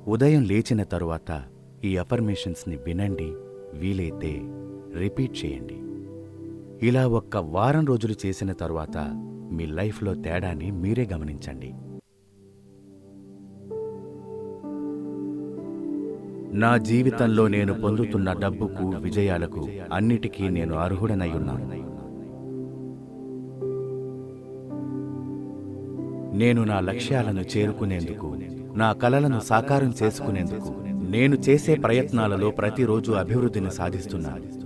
ఉదయం లేచిన తరువాత ఈ అఫర్మేషన్స్ని వినండి, వీలైతే రిపీట్ చేయండి. ఇలా ఒక్క వారం రోజులు చేసిన తరువాత మీ లైఫ్లో తేడాని మీరే గమనించండి. నా జీవితంలో నేను పొందుతున్న డబ్బుకు, విజయాలకు అన్నిటికీ నేను అర్హుడనై ఉన్నాను. నేను నా లక్ష్యాలను చేరుకునేందుకు, నా కలలను సాకారం చేసుకునేందుకు నేను చేసే ప్రయత్నాలలో ప్రతిరోజు అభివృద్ధిని సాధిస్తున్నాను.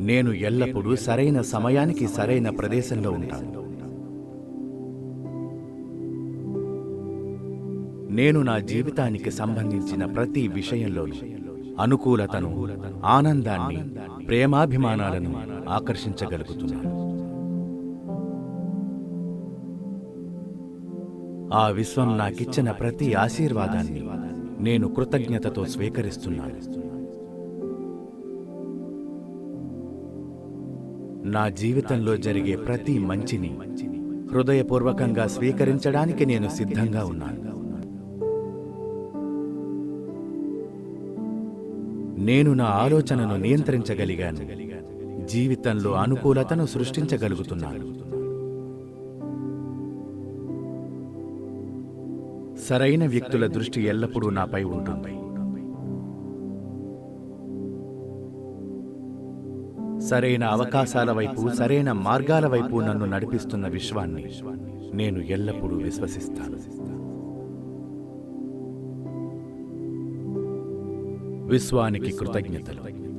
నేను ఎల్లప్పుడూ సరైన సమయానికి సరైన ప్రదేశంలో ఉంటాను. నేను నా జీవితానికి సంబంధించిన ప్రతి విషయంలోనూ అనుకూలతను, ఆనందాన్ని, ప్రేమాభిమానాలను ఆకర్షించగలుగుతున్నాను. ఆ విశ్వం నాకిచ్చిన ప్రతి ఆశీర్వాదాన్ని నేను కృతజ్ఞతతో స్వీకరిస్తున్నాను. నా జీవితంలో జరిగే ప్రతి మంచిని హృదయపూర్వకంగా స్వీకరించడానికి నేను సిద్ధంగా ఉన్నాను. నేను నా ఆలోచనను నియంత్రించగలిగాను. జీవితంలో అనుకూలతను సృష్టించగలుగుతున్నాను. సరైన వ్యక్తుల దృష్టి ఎల్లప్పుడూ నాపై ఉంటుంది. సరైన అవకాశాల వైపు, సరైన మార్గాల వైపు నన్ను నడిపిస్తున్న విశ్వాన్ని నేను ఎల్లప్పుడూ విశ్వసిస్తాను. విశ్వానికి కృతజ్ఞతలు.